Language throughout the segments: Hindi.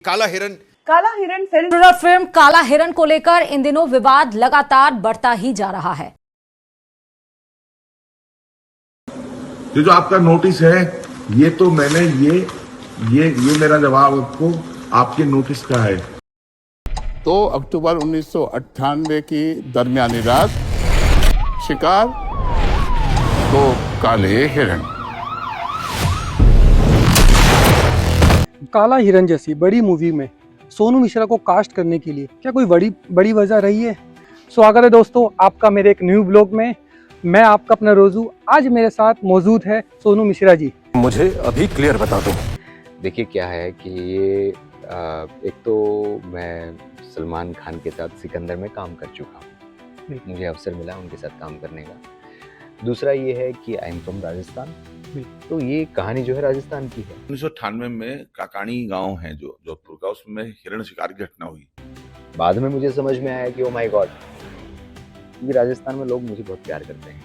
काला हिरन फिल्म काला हिरन को लेकर इन दिनों विवाद लगातार बढ़ता ही जा रहा है। ये जो आपका नोटिस है, ये तो मैंने ये मेरा जवाब आपको आपके नोटिस का है। तो अक्टूबर 1998 की दरमियानी रात, शिकार दो काले हिरन। काला हिरन जैसी बड़ी मूवी में सोनू मिश्रा को कास्ट करने के लिए क्या कोई बड़ी वजह रही है? स्वागत है दोस्तों आपका मेरे एक न्यू ब्लॉग में। मैं आपका अपना रोजू। आज मेरे साथ मौजूद है सोनू मिश्रा जी। मुझे अभी क्लियर बता दो। देखिए क्या है कि ये एक तो मैं सलमान खान के साथ सिकंदर में काम कर चुका हूँ, मुझे अवसर मिला उनके साथ काम करने का। दूसरा ये है कि आई एम फ्रॉम राजस्थान, तो ये कहानी जो है राजस्थान की है। 1998 में काकानी गांव है जो जोधपुर का, उसमें हिरण शिकार की घटना हुई। बाद में मुझे समझ में आया कि ओ माय गॉड, क्योंकि राजस्थान में लोग मुझे बहुत प्यार करते हैं।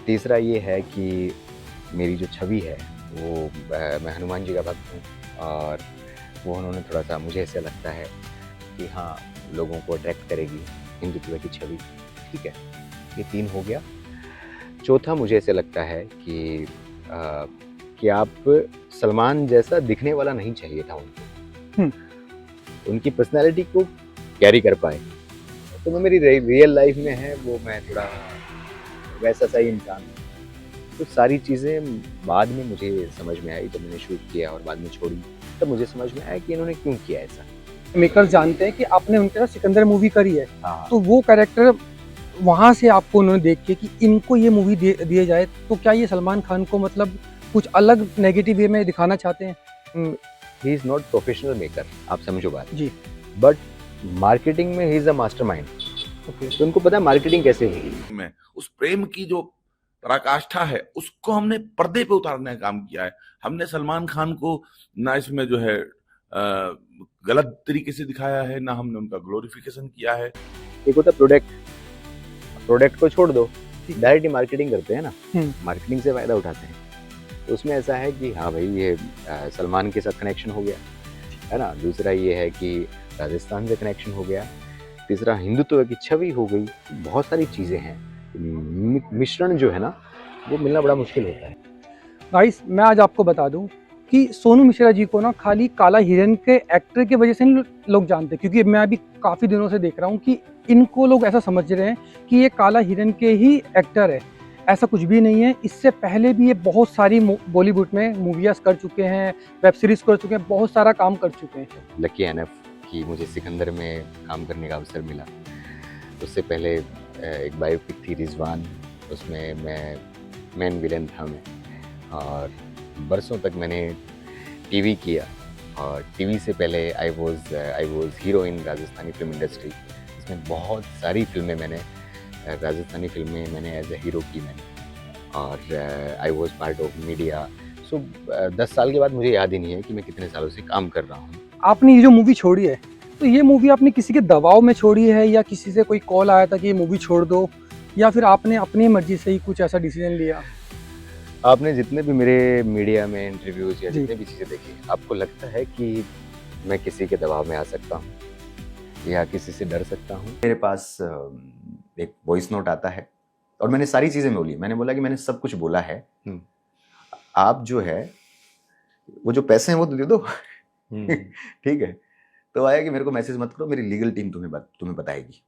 तीसरा ये है कि मेरी जो छवि है वो मैं हनुमान जी का भक्त हूँ, और वो उन्होंने थोड़ा सा, मुझे ऐसा लगता है कि हाँ लोगों को अट्रैक्ट करेगी हिंदुत्व की छवि। ठीक है, ये 3 हो गया। चौथा मुझे ऐसे लगता है कि आप सलमान जैसा दिखने वाला नहीं चाहिए था उनको, उनकी पर्सनालिटी को कैरी कर पाए। तो वो मेरी रियल लाइफ में है, वो मैं थोड़ा वैसा सा ही इंसान हूँ। तो सारी चीज़ें बाद में मुझे समझ में आई, जब मैंने शूट किया और बाद में छोड़ी, तब मुझे समझ में आया कि इन्होंने क्यों किया ऐसा। मेकर्स जानते हैं कि आपने उनके साथ सिकंदर मूवी करी है। हाँ। तो वो कैरेक्टर वहाँ से आपको उन्होंने देख के कि इनको ये मूवी दिए जाए, तो क्या ये सलमान खान को मतलब कुछ अलग नेगेटिव वे में दिखाना चाहते हैं? He is not professional maker, आप समझो बात जी। बट मार्केटिंग में ही इज़ अ मास्टरमाइंड। तो उनको पता है मार्केटिंग कैसे होगी। में उस प्रेम की जो पराकाष्ठा है उसको हमने पर्दे पे उतारने का काम किया है। हमने सलमान खान को ना इसमें जो है गलत तरीके से दिखाया है, ना हमने उनका ग्लोरिफिकेशन किया है। एक होता प्रोडक्ट को छोड़ दो, डायरेक्ट ही मार्केटिंग करते हैं ना, मार्केटिंग से फायदा उठाते हैं। तो उसमें ऐसा है कि हाँ भाई ये सलमान के साथ कनेक्शन हो गया है ना। दूसरा ये है कि राजस्थान से कनेक्शन हो गया। तीसरा हिंदुत्व की छवि हो गई। बहुत सारी चीज़ें हैं, मिश्रण जो है ना वो मिलना बड़ा मुश्किल होता है। गाइस, मैं आज आपको बता दूं कि सोनू मिश्रा जी को ना खाली काला हिरन के एक्टर की वजह से नहीं लोग जानते, क्योंकि मैं अभी काफ़ी दिनों से देख रहा हूँ कि इनको लोग ऐसा समझ रहे हैं कि ये काला हिरन के ही एक्टर है। ऐसा कुछ भी नहीं है। इससे पहले भी ये बहुत सारी बॉलीवुड में मूवीज़ कर चुके हैं, वेब सीरीज़ कर चुके हैं, बहुत सारा काम कर चुके हैं। लकी एनफ कि मुझे सिकंदर में काम करने का अवसर मिला। उससे पहले एक बायोपिक थी रिजवान, उसमें मैं मेन विलेन था मैं, और बरसों तक मैंने टीवी किया। और टीवी से पहले I was hero in Rajasthani film industry. इसमें बहुत सारी फिल्में मैंने, राजस्थानी फिल्में मैंने एज ए हीरो की मैंने, और I was part of media. So 10 साल के बाद मुझे याद ही नहीं है कि मैं कितने सालों से काम कर रहा हूँ। आपने ये जो मूवी छोड़ी है, तो ये मूवी आपने किसी के दबाव में छोड़ी है, या किसी से कोई कॉल आया था कि ये मूवी छोड़ दो, या फिर आपने अपनी मर्जी से ही कुछ ऐसा डिसीजन लिया? आपने जितने भी मेरे मीडिया में इंटरव्यूज या जितने भी चीज़ें देखी, आपको लगता है कि मैं किसी के दबाव में आ सकता हूँ या किसी से डर सकता हूँ? मेरे पास एक वॉइस नोट आता है और मैंने सारी चीज़ें बोली। मैंने बोला कि मैंने सब कुछ बोला है, आप जो है वो जो पैसे हैं वो दे दो। ठीक है। तो आया कि मेरे को मैसेज मत करो, मेरी लीगल टीम तुम्हें बताएगी,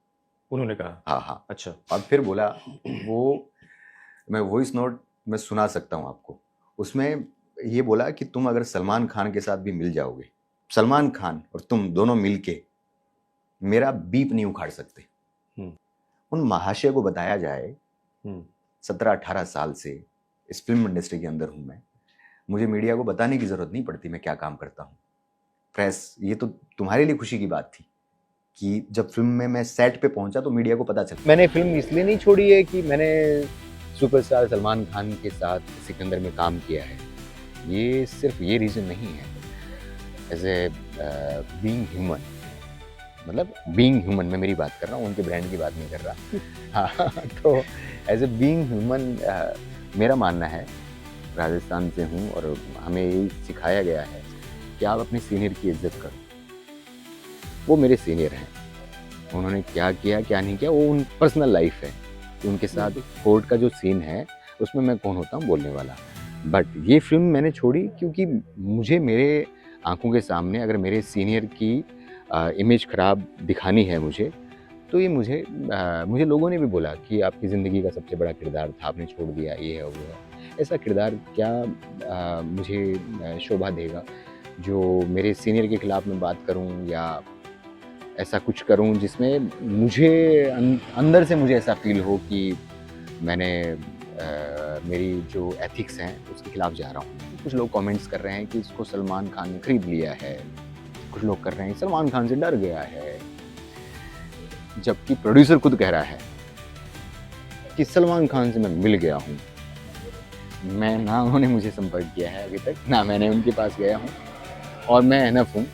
उन्होंने कहा। हाँ। अच्छा। और फिर बोला वो, मैं वॉइस नोट मैं सुना सकता हूँ आपको। उसमें ये बोला कि तुम अगर सलमान खान के साथ भी मिल जाओगे, सलमान खान और तुम दोनों मिलके मेरा बीप नहीं उखाड़ सकते। उन महाशय को बताया जाए 17-18 साल से इस फिल्म इंडस्ट्री के अंदर हूँ मैं, मुझे मीडिया को बताने की ज़रूरत नहीं पड़ती मैं क्या काम करता हूँ। प्रेस, ये तो तुम्हारे लिए खुशी की बात थी कि जब फिल्म में मैं सेट पे पहुंचा तो मीडिया को पता चला। मैंने फिल्म इसलिए नहीं छोड़ी है कि मैंने सुपरस्टार सलमान खान के साथ सिकंदर में काम किया है, ये सिर्फ ये रीज़न नहीं है। एज ए बीइंग ह्यूमन, मतलब बीइंग ह्यूमन, मैं मेरी बात कर रहा हूँ, उनके ब्रांड की बात नहीं कर रहा। हाँ, तो एज ए बीइंग ह्यूमन मेरा मानना है, राजस्थान से हूँ और हमें यही सिखाया गया है कि आप अपने सीनियर की इज्जत करो। वो मेरे सीनियर हैं, उन्होंने क्या किया क्या नहीं किया वो उन पर्सनल लाइफ है। उनके साथ कोर्ट का जो सीन है उसमें मैं कौन होता हूँ बोलने वाला। बट ये फिल्म मैंने छोड़ी क्योंकि मुझे मेरे आंखों के सामने अगर मेरे सीनियर की इमेज ख़राब दिखानी है मुझे, तो ये मुझे लोगों ने भी बोला कि आपकी ज़िंदगी का सबसे बड़ा किरदार था, आपने छोड़ दिया, ये है वो है। ऐसा किरदार क्या मुझे शोभा देगा जो मेरे सीनियर के ख़िलाफ़ मैं बात करूं या ऐसा कुछ करूं जिसमें मुझे अंदर से मुझे ऐसा फील हो कि मैंने मेरी जो एथिक्स हैं उसके खिलाफ जा रहा हूँ। कुछ लोग कमेंट्स कर रहे हैं कि इसको सलमान खान ने खरीद लिया है, कुछ लोग कर रहे हैं सलमान खान से डर गया है, जबकि प्रोड्यूसर खुद कह रहा है कि सलमान खान से मैं मिल गया हूँ। मैं ना उन्होंने मुझे संपर्क किया है अभी तक, ना मैंने उनके पास गया हूँ, और मैं एनफ हूँ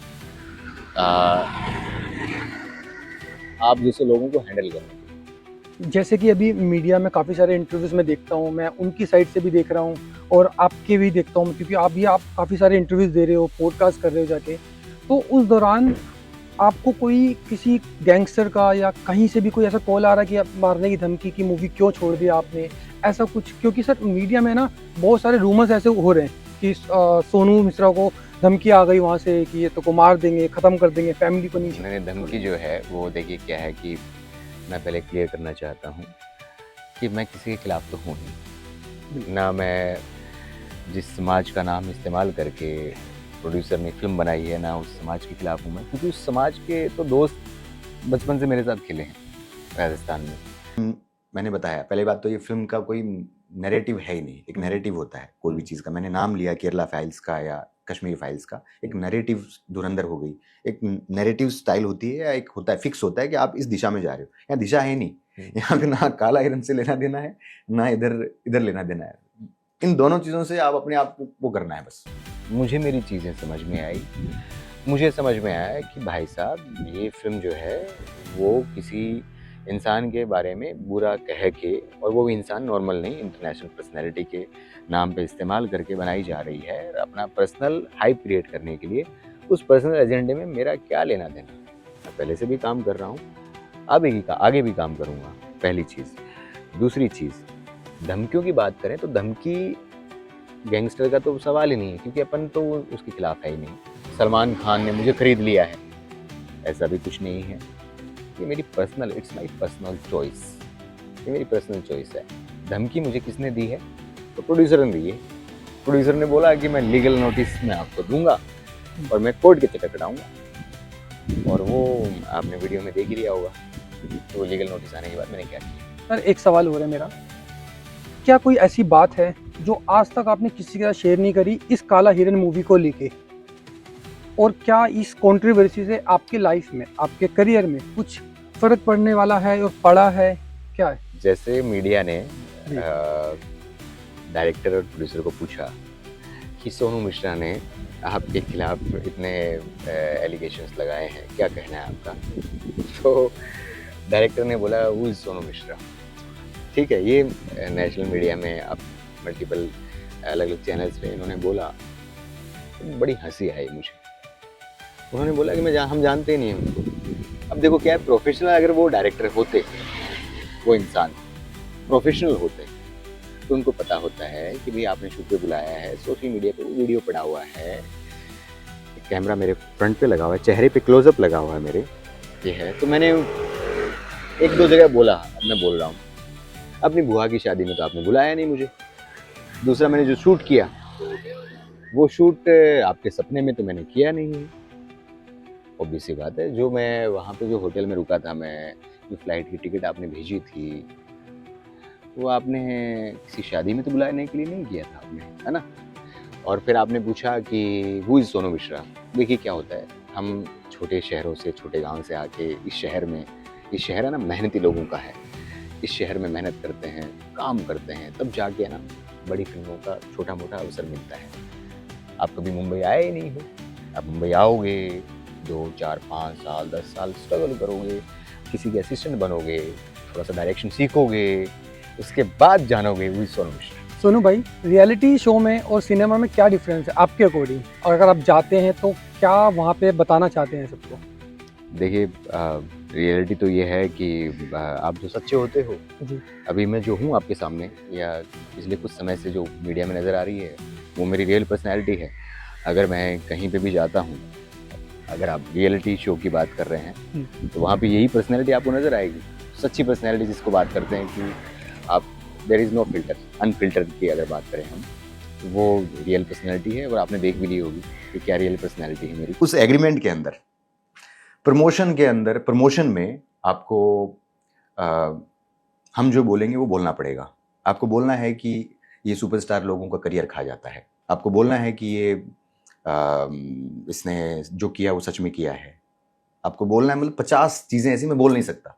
आप जैसे लोगों को हैंडल करने के। जैसे कि अभी मीडिया में काफ़ी सारे इंटरव्यूज़ में देखता हूँ, मैं उनकी साइड से भी देख रहा हूँ और आपके भी देखता हूँ, क्योंकि आप काफ़ी सारे इंटरव्यूज़ दे रहे हो, पॉडकास्ट कर रहे हो जाके। तो उस दौरान आपको कोई किसी गैंगस्टर का या कहीं से भी कोई ऐसा कॉल आ रहा है कि आप मारने की धमकी की मूवी क्यों छोड़ दिया आपने, ऐसा कुछ? क्योंकि सर मीडिया में ना बहुत सारे रूमर्स ऐसे हो रहे हैं कि सोनू मिश्रा को धमकी आ गई वहाँ से कि ये तो को मार देंगे, ख़त्म कर देंगे, फैमिली को नहीं। मैंने धमकी जो है वो देखिए क्या है कि मैं पहले क्लियर करना चाहता हूँ कि मैं किसी के खिलाफ तो हूँ नहीं ना। मैं जिस समाज का नाम इस्तेमाल करके प्रोड्यूसर ने फिल्म बनाई है ना उस समाज के खिलाफ हूँ मैं, क्योंकि उस समाज के तो दोस्त बचपन से मेरे साथ खेले हैं राजस्थान में। मैंने बताया पहली बात तो ये फिल्म का कोई नैरेटिव है ही नहीं। एक नैरेटिव होता है कोई भी चीज़ का, मैंने नाम लिया केरला फाइल्स का या कश्मीर फाइल्स का, एक नैरेटिव धुरंधर हो गई। एक नैरेटिव स्टाइल होती है या एक होता है फिक्स होता है कि आप इस दिशा में जा रहे हो, यहाँ दिशा है नहीं। यहाँ पे ना काला हिरन से लेना देना है ना इधर लेना देना है। इन दोनों चीज़ों से आप अपने आप को वो करना है बस। मुझे मेरी चीज़ें समझ में आई, मुझे समझ में आया कि भाई साहब ये फिल्म जो है वो किसी इंसान के बारे में बुरा कह के, और वो भी इंसान नॉर्मल नहीं, इंटरनेशनल पर्सनैलिटी के नाम पे इस्तेमाल करके बनाई जा रही है अपना पर्सनल हाइप क्रिएट करने के लिए। उस पर्सनल एजेंडे में मेरा क्या लेना देना। मैं पहले से भी काम कर रहा हूँ, आगे भी काम करूँगा, पहली चीज़। दूसरी चीज़, धमकियों की बात करें तो धमकी गैंगस्टर का तो सवाल ही नहीं है, क्योंकि अपन तो उसके खिलाफ है ही नहीं। सलमान खान ने मुझे खरीद लिया है, ऐसा भी कुछ नहीं है। ये मेरी personal, it's my personal choice, ये मेरी पर्सनल चॉइस है। धमकी मुझे किसने दी है? तो प्रोड्यूसर ने दी है। प्रोड्यूसर ने बोला कि मैं लीगल नोटिस मैं आपको दूंगा और मैं कोर्ट के चक्कर कटाऊंगा, और वो आपने वीडियो में देख ही लिया होगा। तो लीगल नोटिस आने के बाद मैंने क्या किया। सर एक सवाल हो रहा है मेरा, क्या कोई ऐसी बात है जो आज तक आपने किसी के साथ शेयर नहीं करी इस काला हिरन मूवी को लेके, और क्या इस कंट्रोवर्सी से आपके लाइफ में, आपके करियर में कुछ फर्क पड़ने वाला है और पड़ा है, क्या है? जैसे मीडिया ने डायरेक्टर और प्रोड्यूसर को पूछा कि सोनू मिश्रा ने आपके खिलाफ इतने एलिगेशंस लगाए हैं, क्या कहना है आपका? तो डायरेक्टर ने बोला हु इज़ सोनू मिश्रा। ठीक है, ये नेशनल मीडिया में अब मल्टीपल अलग अलग चैनल्स पे इन्होंने बोला, तो बड़ी हंसी आई मुझे। उन्होंने बोला कि हम जानते ही नहीं हैं उनको। अब देखो क्या है, प्रोफेशनल अगर वो डायरेक्टर होते, वो इंसान प्रोफेशनल होते, तो उनको पता होता है कि भाई आपने शूट पे बुलाया है, सोशल मीडिया पे वीडियो पड़ा हुआ है, कैमरा मेरे फ्रंट पे लगा हुआ है, चेहरे पे क्लोजअप लगा हुआ है मेरे, ये है। तो मैंने एक दो जगह बोला, अब मैं बोल रहा हूँ, अपनी बुआ की शादी में तो आपने बुलाया नहीं मुझे। दूसरा, मैंने जो शूट किया वो शूट आपके सपने में तो मैंने किया नहीं है। ऑब्वियस सी बात है, जो मैं वहाँ पे जो होटल में रुका था, मैं जो फ्लाइट की टिकट आपने भेजी थी, वो आपने किसी शादी में तो बुलाने के लिए नहीं किया था आपने, है ना? और फिर आपने पूछा कि हु इज़ सोनू मिश्रा। देखिए क्या होता है, हम छोटे शहरों से, छोटे गांव से आके इस शहर में, ये शहर है ना मेहनती लोगों का है, इस शहर में मेहनत करते हैं, काम करते हैं, तब जाके ना बड़ी फिल्मों का छोटा मोटा अवसर मिलता है। आप कभी मुंबई आए ही नहीं हो, आप मुंबई आओगे 2, 4, 5 साल, 10 साल स्ट्रगल करोगे, किसी के असिस्टेंट बनोगे, थोड़ा सा डायरेक्शन सीखोगे, उसके बाद जानोगे हु इज़ सोनू मिश्रा। सोनू भाई, रियलिटी शो में और सिनेमा में क्या डिफरेंस है आपके अकॉर्डिंग, और अगर आप जाते हैं तो क्या वहाँ पे बताना चाहते हैं सबको? देखिए, रियलिटी तो ये है कि आप जो सच्चे होते हो, जी। अभी मैं जो हूँ आपके सामने या पिछले कुछ समय से जो मीडिया में नज़र आ रही है, वो मेरी रियल पर्सनैलिटी है। अगर मैं कहीं पे भी जाता हूँ, अगर आप रियलिटी शो की बात कर रहे हैं तो वहाँ पे यही पर्सनैलिटी आपको नज़र आएगी, सच्ची पर्सनैलिटी जिसको बात करते हैं कि आप there is no filter, unfiltered की अगर बात करें हम, तो वो रियल पर्सनैलिटी है। और आपने देख भी ली होगी कि क्या रियल पर्सनैलिटी है मेरी। उस एग्रीमेंट के अंदर, प्रमोशन के अंदर, प्रमोशन में आपको हम जो बोलेंगे वो बोलना पड़ेगा। आपको बोलना है कि ये सुपरस्टार लोगों का करियर खा जाता है, आपको बोलना है कि ये इसने जो किया वो सच में किया है, आपको बोलना है, मतलब 50 चीज़ें ऐसी मैं बोल नहीं सकता,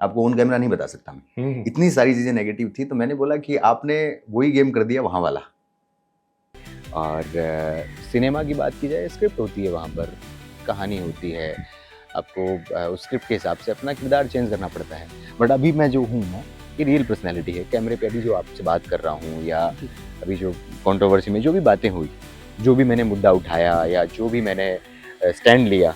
आपको ऑन कैमरा नहीं बता सकता मैं। इतनी सारी चीज़ें नेगेटिव थी, तो मैंने बोला कि आपने वही गेम कर दिया वहाँ वाला। और सिनेमा की बात की जाए, स्क्रिप्ट होती है, वहाँ पर कहानी होती है, आपको उस स्क्रिप्ट के हिसाब से अपना किरदार चेंज करना पड़ता है। बट अभी मैं जो हूँ ना, ये रियल पर्सनैलिटी है। कैमरे पे अभी जो आपसे बात कर रहा हूँ, या अभी जो कंट्रोवर्सी में जो भी बातें हुई, जो भी मैंने मुद्दा उठाया, या जो भी मैंने स्टैंड लिया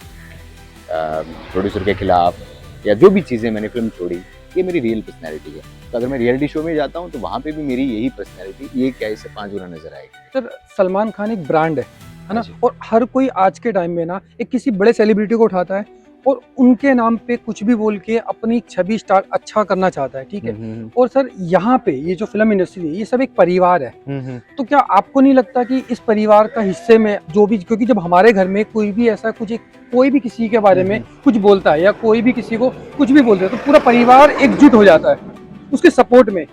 प्रोड्यूसर के खिलाफ, या जो भी चीज़ें मैंने फिल्म छोड़ी, ये मेरी रियल पर्सनैलिटी है। तो अगर मैं रियलिटी शो में जाता हूँ तो वहाँ पे भी मेरी यही पर्सनैलिटी ये क्या इससे 5 गुना नजर आएगी। सर, सलमान खान एक ब्रांड है ना, हाँ जी। और हर कोई आज के टाइम में ना एक किसी बड़े सेलिब्रिटी को उठाता है और उनके नाम पे कुछ भी बोल के अपनी छवि स्टार अच्छा करना चाहता है, ठीक है। और सर, यहाँ पे ये जो फिल्म इंडस्ट्री है, ये सब एक परिवार है। तो क्या आपको नहीं लगता कि इस परिवार का हिस्से में जो भी, क्योंकि जब हमारे घर में कोई भी ऐसा कुछ कोई भी किसी के बारे में कुछ बोलता है, या कोई भी किसी को कुछ भी बोलता है, तो पूरा परिवार एकजुट हो जाता है उसके सपोर्ट में।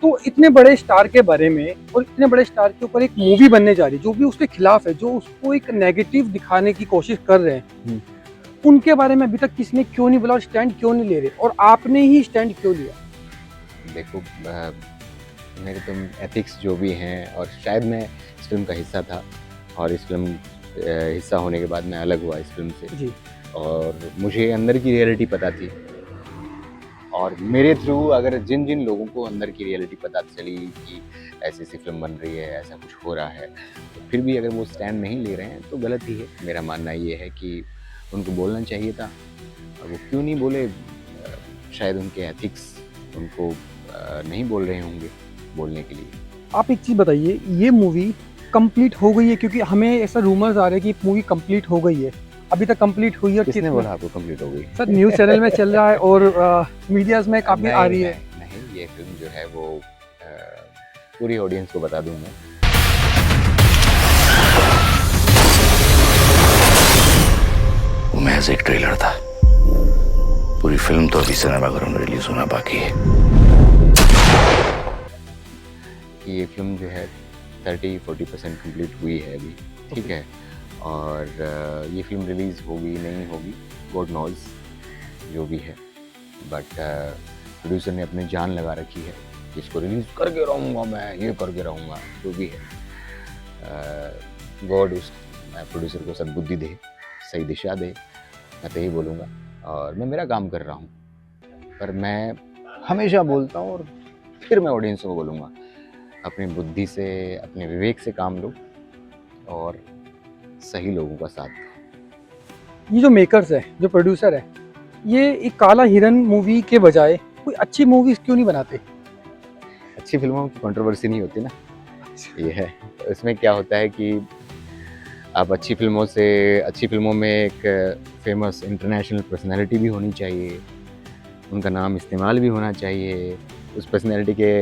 तो इतने बड़े स्टार के बारे में और इतने बड़े स्टार के ऊपर एक मूवी बनने जा रही है, जो भी उसके खिलाफ है, जो उसको एक नेगेटिव दिखाने की कोशिश कर रहे हैं, उनके बारे में अभी तक किसी ने क्यों नहीं बोला और स्टैंड क्यों नहीं ले रहे, और आपने ही स्टैंड क्यों लिया? देखो, मेरे तो एथिक्स जो भी हैं, और शायद मैं इस फिल्म का हिस्सा था, और इस फिल्म हिस्सा होने के बाद मैं अलग हुआ इस फिल्म से जी। और मुझे अंदर की रियलिटी पता थी, और मेरे थ्रू अगर जिन जिन लोगों को अंदर की रियलिटी पता चली कि ऐसी ऐसी फिल्म बन रही है, ऐसा कुछ हो रहा है, तो फिर भी अगर वो स्टैंड नहीं ले रहे हैं तो गलत ही है। मेरा मानना ये है कि उनको बोलना चाहिए था, और वो क्यों नहीं बोले, शायद उनके एथिक्स उनको नहीं बोल रहे होंगे बोलने के लिए। आप एक चीज़ बताइए, ये मूवी कंप्लीट हो गई है? क्योंकि हमें ऐसा रूमर्स आ रहे हैं कि मूवी कंप्लीट हो गई है, अभी तक कंप्लीट हुई है? किसने बोला आपको कंप्लीट हो गई? सर, न्यूज़ चैनल में चल रहा है और मीडियाज में काफ़ी आ रही है। नहीं, ये फिल्म जो है वो पूरी ऑडियंस को बता दूं मैं। वो महज एक ट्रेलर था, पूरी फिल्म तो अभी सिनेमाघरों में रिलीज होना बाकी है। ये फिल्म जो है 30-40% कंप्लीट हुई है अभी, ठीक है। और ये फिल्म रिलीज़ होगी नहीं होगी, गॉड नोज, जो भी है। बट प्रोड्यूसर ने अपनी जान लगा रखी है, इसको रिलीज़ करके रहूँगा मैं, ये करके रहूँगा, जो भी है। गॉड उस प्रोड्यूसर को सद्बुद्धि दे, सही दिशा दे, मैं तो यही बोलूँगा। और मैं मेरा काम कर रहा हूँ, पर मैं हमेशा बोलता हूँ और फिर मैं ऑडियंस को बोलूँगा, अपनी बुद्धि से, अपने विवेक से काम लो और सही लोगों का साथ दो। ये जो मेकर्स है, जो प्रोड्यूसर है, ये एक काला हिरन मूवी के बजाय कोई अच्छी मूवीज क्यों नहीं बनाते? अच्छी फिल्मों की कंट्रोवर्सी नहीं होती ना, ये है। तो इसमें क्या होता है कि आप अच्छी फिल्मों में एक फेमस इंटरनेशनल पर्सनैलिटी भी होनी चाहिए, उनका नाम इस्तेमाल भी होना चाहिए, उस पर्सनैलिटी के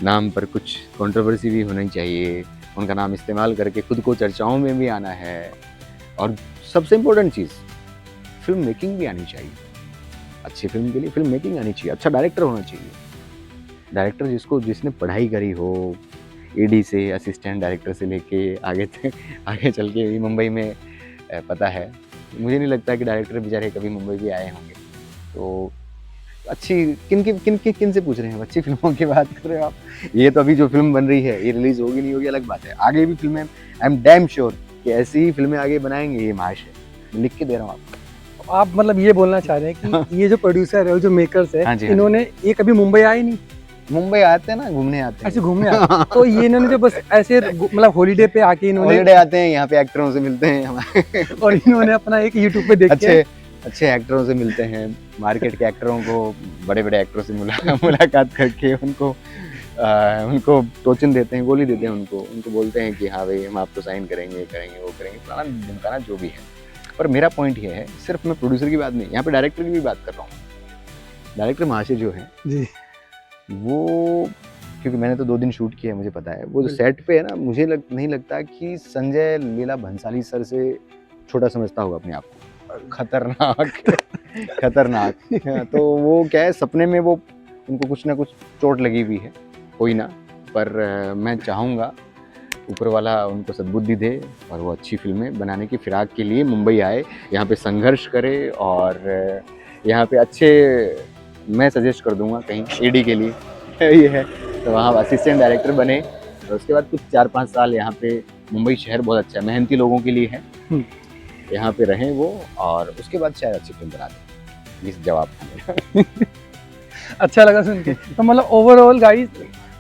नाम पर कुछ कंट्रोवर्सी भी होनी चाहिए, उनका नाम इस्तेमाल करके खुद को चर्चाओं में भी आना है, और सबसे इम्पोर्टेंट चीज़, फिल्म मेकिंग भी आनी चाहिए। अच्छी फिल्म के लिए फिल्म मेकिंग आनी चाहिए, अच्छा डायरेक्टर होना चाहिए, डायरेक्टर जिसने पढ़ाई करी हो, एडी से असिस्टेंट डायरेक्टर से लेके आगे चल के भी मुंबई में पता है। मुझे नहीं लगता कि डायरेक्टर बेचारे कभी मुंबई भी आए होंगे। तो अच्छी किन से पूछ रहे हैं? अच्छी फिल्मों की बात कर रहे हो आप? ये तो अभी जो फिल्म बन रही है, ये रिलीज होगी नहीं होगी अलग बात है, आगे भी फिल्में, आई एम डैम श्योर कि ऐसी ही फिल्में आगे बनाएंगे, ये माश है, मैं लिख के दे रहा हूँ आपको। आप मतलब ये बोलना चाह रहे हैं कि ये जो प्रोड्यूसर है, जो मेकर्स है, हाँ जी, इन्होंने ये कभी मुंबई आए नहीं? मुंबई आते हैं ना, घूमने आते हैं। ऐसे घूमने आते हैं। तो ये इन्होंने जो बस ऐसे मतलब हॉलीडे पे आके इन्होंने हॉलीडे आते हैं, यहाँ पे एक्टरों से मिलते हैं हमारे और इन्होंने अपना एक यूट्यूब पे देख के अच्छे एक्टरों से मिलते हैं, मार्केट के एक्टरों को, बड़े बड़े एक्टरों से मुलाकात करके उनको टोचन देते हैं, गोली देते हैं उनको बोलते हैं कि हाँ भाई हम आपको साइन करेंगे, वो करेंगे, फलाना ढिमकाना जो भी है। पर मेरा पॉइंट ये है, सिर्फ मैं प्रोड्यूसर की बात नहीं, यहाँ पे डायरेक्टर की भी बात कर रहा हूँ। डायरेक्टर महाशय जो है जी, वो, क्योंकि मैंने तो 2 दिन शूट किया है, मुझे पता है, वो जो सेट पे है ना, मुझे नहीं लगता कि संजय लीला भंसाली सर से छोटा समझता होगा अपने आप को। खतरनाक तो वो क्या है, सपने में वो उनको कुछ ना कुछ चोट लगी हुई है, कोई ना, पर मैं चाहूँगा ऊपर वाला उनको सद्बुद्धि दे और वो अच्छी फिल्में बनाने की फिराक के लिए मुंबई आए, यहाँ पे संघर्ष करे और यहाँ पे अच्छे, मैं सजेस्ट कर दूंगा कहीं ईडी के लिए ये है, तो वहाँ असिस्टेंट डायरेक्टर बने और उसके बाद कुछ 4-5 साल यहाँ पे, मुंबई शहर बहुत अच्छा है, मेहनती लोगों के लिए है, यहाँ पे रहें वो, और उसके बाद शायद अच्छी फिल्म बना दें। इस जवाब का अच्छा लगा सुन के। तो मतलब ओवरऑल गाइस,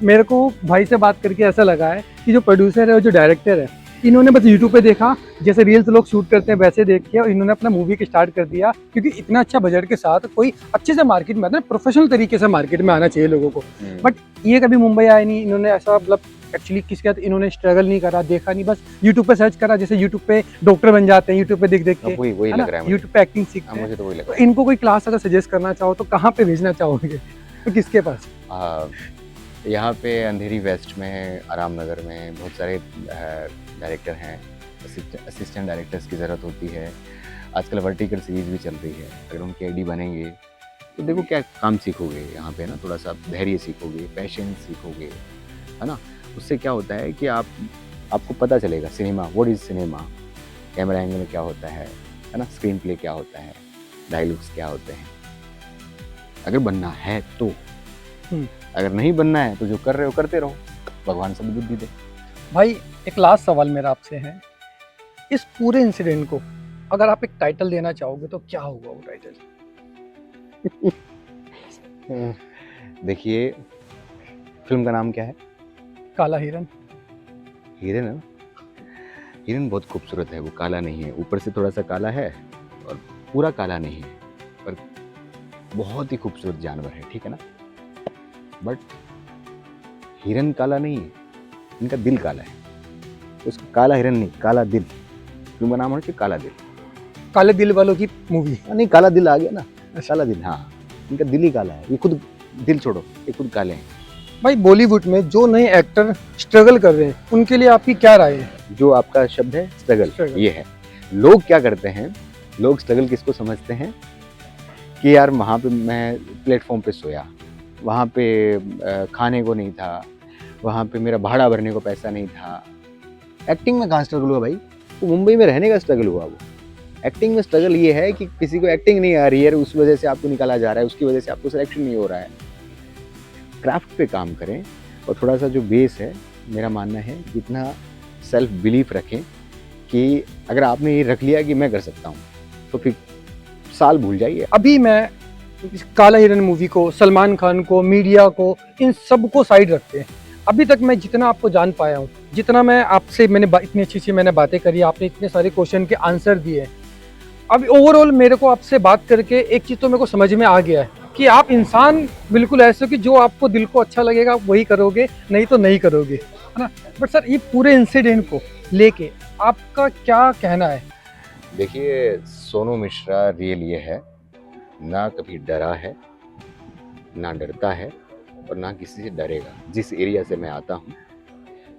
मेरे को भाई से बात करके ऐसा लगा है कि जो प्रोड्यूसर है और जो डायरेक्टर है, इन्होंने बस यूट्यूब पे देखा, जैसे रील्स लोग शूट करते हैं वैसे देख के, और इन्होंने अपना मूवी की स्टार्ट कर दिया, क्योंकि इतना अच्छा बजट के साथ कोई अच्छे से मार्केट में आता है, प्रोफेशनल तरीके से मार्केट में आना चाहिए लोगों को। बट ये कभी मुंबई आए नहीं, इन्होंने ऐसा मतलब एक्चुअली किसके साथ इन्होंने स्ट्रगल नहीं करा, देखा नहीं, बस यूट्यूब पे सर्च करा, जैसे यूट्यूब पे डॉक्टर बन जाते हैं यूट्यूब पे देख के, वही लग रहा है यूट्यूब पे एक्टिंग सीखते हैं। मुझे तो वही लग तो रहा है। इनको कोई क्लास अगर सजेस्ट करना चाहो तो कहाँ पे भेजना चाहोगे, तो किसके पास? यहाँ पे अंधेरी वेस्ट में, आराम नगर में बहुत सारे डायरेक्टर हैं, असिस्टेंट डायरेक्टर्स की ज़रूरत होती है। आजकल वर्टिकल सीरीज भी चल रही है, अगर उनके आईडी बनेंगे तो देखो क्या काम सीखोगे यहाँ पे ना, थोड़ा सा धैर्य सीखोगे, पैशेंस सीखोगे, है ना। उससे क्या होता है कि आपको पता चलेगा cinema, what is cinema, camera angle क्या होता है ना, स्क्रीन प्ले क्या होता है, डायलॉग्स क्या होते हैं। अगर बनना है तो, अगर नहीं बनना है तो जो कर रहे हो करते रहो, भगवान सब बुद्धि दे। भाई एक लास्ट सवाल मेरा आपसे है, इस पूरे इंसिडेंट को अगर आप एक टाइटल देना चाहोगे तो क्या होगा वो टाइटल? देखिए, फिल्म का नाम क्या है? काला हिरन। हिरन है ना, हिरन बहुत खूबसूरत है, वो काला नहीं है, ऊपर से थोड़ा सा काला है और पूरा काला नहीं है, पर बहुत ही खूबसूरत जानवर है, ठीक है ना। बट हिरन काला नहीं है, इनका दिल काला है, तो उसका काला हिरन नहीं, काला दिल, फिल्म का नाम है कि काला दिल। काले दिल वालों की मूवी? नहीं, काला दिल आ गया ना, काला दिल, हाँ, इनका दिल ही काला है, ये खुद दिल छोड़ो, ये खुद काले हैं। भाई बॉलीवुड में जो नए एक्टर स्ट्रगल कर रहे हैं उनके लिए आपकी क्या राय है? जो आपका शब्द है स्ट्रगल, ये है। लोग क्या करते हैं, लोग स्ट्रगल किसको समझते हैं कि यार वहाँ पे मैं प्लेटफॉर्म पे सोया, वहाँ पे खाने को नहीं था, वहाँ पे मेरा भाड़ा भरने को पैसा नहीं था। एक्टिंग में कहाँ स्ट्रगल हुआ भाई, वो मुंबई में रहने का स्ट्रगल हुआ। वो एक्टिंग में स्ट्रगल ये है कि किसी को एक्टिंग नहीं आ रही है, उस वजह से आपको निकाला जा रहा है, उसकी वजह से आपको सिलेक्शन नहीं हो रहा है। क्राफ्ट पे काम करें और थोड़ा सा जो बेस है, मेरा मानना है जितना सेल्फ बिलीफ रखें कि अगर आपने ये रख लिया कि मैं कर सकता हूँ, तो फिर साल भूल जाइए। अभी मैं काला हिरन मूवी को, सलमान खान को, मीडिया को, इन सब को साइड रखते हैं। अभी तक मैं जितना आपको जान पाया हूँ, जितना मैं आपसे इतनी अच्छी मैंने बातें करी, आपने इतने सारे क्वेश्चन के आंसर दिए। अब ओवरऑल मेरे को आपसे बात करके एक चीज़ तो मेरे को समझ में आ गया है कि आप इंसान बिल्कुल ऐसे हो कि जो आपको दिल को अच्छा लगेगा वही करोगे, नहीं तो नहीं करोगे, है ना। बट सर, ये पूरे इंसिडेंट को लेके आपका क्या कहना है? देखिए, सोनू मिश्रा रियल ये है, ना कभी डरा है, ना डरता है और ना किसी से डरेगा। जिस एरिया से मैं आता हूँ,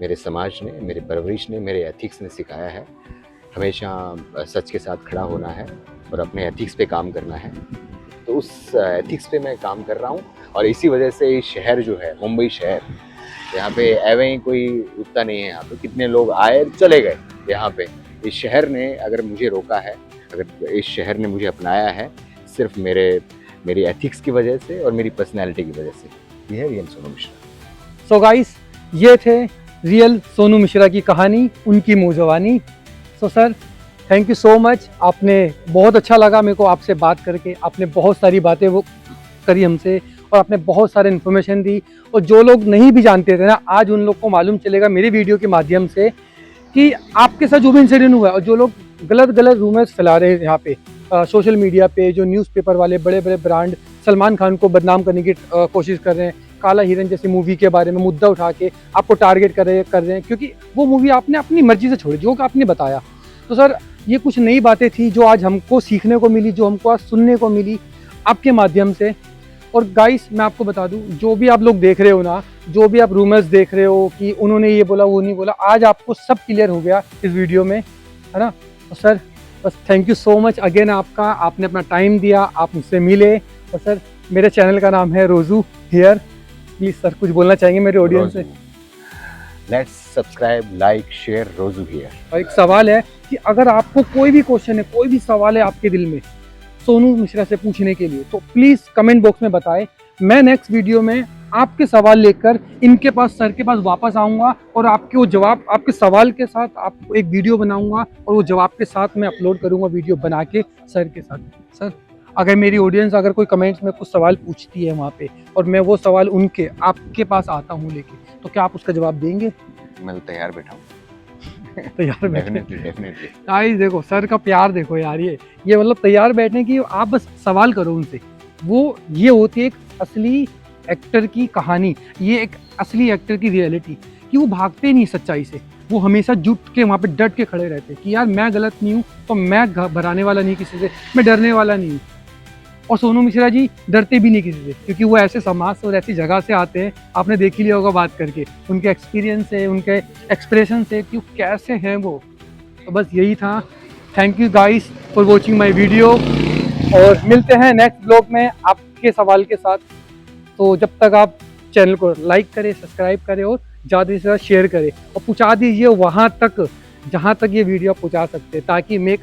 मेरे समाज ने, मेरे परवरिश ने, मेरे एथिक्स ने सिखाया है हमेशा सच के साथ खड़ा होना है और अपने एथिक्स पे काम करना है। तो उस एथिक्स पे मैं काम कर रहा हूँ और इसी वजह से ये शहर जो है, मुंबई शहर, यहाँ पे एवं ही कोई रुकता नहीं है। यहाँ पे कितने लोग आए चले गए। यहाँ पे इस शहर ने अगर मुझे रोका है, अगर इस शहर ने मुझे अपनाया है, सिर्फ मेरी एथिक्स की वजह से और मेरी पर्सनैलिटी की वजह से। ये है real Sonu Mishra. So guys, ये थे रियल सोनू मिश्रा की कहानी, उनकी मुंह-ज़बानी। So sir, thank you so much. आपने बहुत अच्छा लगा मेरे को आपसे बात करके, आपने बहुत सारी बातें वो करी हमसे और आपने बहुत सारे इन्फॉर्मेशन दी, और जो लोग नहीं भी जानते थे ना, आज उन लोग को मालूम चलेगा मेरे वीडियो के माध्यम से कि आपके साथ जो भी इंसिडेंट हुआ है, और जो लोग गलत गलत रूमर्स फैला रहे हैं यहाँ पे सोशल मीडिया पे, जो न्यूज़पेपर वाले बड़े बड़े ब्रांड सलमान खान को बदनाम करने की कोशिश कर रहे हैं, काला हिरन जैसी मूवी के बारे में मुद्दा उठा के आपको टारगेट कर रहे हैं, क्योंकि वो मूवी आपने अपनी मर्जी से छोड़ी, जो कि आपने बताया। तो सर, ये कुछ नई बातें थी जो आज हमको सीखने को मिली, जो हमको आज सुनने को मिली आपके माध्यम से। और गाइस, मैं आपको बता दूं, जो भी आप लोग देख रहे हो ना, जो भी आप रूमर्स देख रहे हो कि उन्होंने ये बोला वो नहीं बोला, आज आपको सब क्लियर हो गया इस वीडियो में, है ना। तो सर, बस thank you so much again आपका, आपने अपना टाइम दिया, आप मुझसे मिले। और सर, मेरे चैनल का नाम है रोजू हियर, प्लीज़ सर कुछ बोलना चाहेंगे मेरे ऑडियंस से? लेट्स सब्सक्राइब, लाइक, शेयर रोजू हियर। और एक सवाल है कि अगर आपको कोई भी क्वेश्चन है, कोई भी सवाल है आपके दिल में सोनू मिश्रा से पूछने के लिए, तो प्लीज़ कमेंट बॉक्स में बताएं। मैं नेक्स्ट वीडियो में आपके सवाल लेकर इनके पास, सर के पास वापस आऊँगा, और आपके वो जवाब, आपके सवाल के साथ आपको एक वीडियो बनाऊँगा, और वो जवाब के साथ मैं अपलोड करूँगा वीडियो बना के सर के साथ। सर, अगर मेरी ऑडियंस अगर कोई कमेंट्स में कुछ सवाल पूछती है वहाँ पे, और मैं वो सवाल उनके आपके पास आता हूँ लेके, तो क्या आप उसका जवाब देंगे? मैं तैयार बैठा हूँ। तो यार डेफिनेटली गाइस देखो, सर का प्यार देखो यार, ये मतलब तैयार बैठने की, आप बस सवाल करो उनसे। वो ये होती है एक असली एक्टर की कहानी, ये एक असली एक्टर की रियलिटी, कि वो भागते नहीं सच्चाई से, वो हमेशा जुट के वहाँ पे डट के खड़े रहते हैं कि यार मैं गलत नहीं हूँ, तो मैं घबराने वाला नहीं किसी से, मैं डरने वाला नहीं हूँ। और सोनू मिश्रा जी डरते भी नहीं किसी से, क्योंकि वो ऐसे समाज से और ऐसी जगह से आते हैं, आपने देख ही लिया होगा बात करके, उनके एक्सपीरियंस से, उनके एक्सप्रेशन से कि वो कैसे हैं वो। तो बस यही था। Thank you guys for watching my video, और मिलते हैं नेक्स्ट ब्लॉग में आपके सवाल के साथ। तो जब तक आप चैनल को लाइक करें, सब्सक्राइब करें, और ज़्यादा से ज़्यादा शेयर करें, और पहुँचा दीजिए वहाँ तक जहाँ तक ये वीडियो आप पहुँचा सकते हैं, ताकि मेक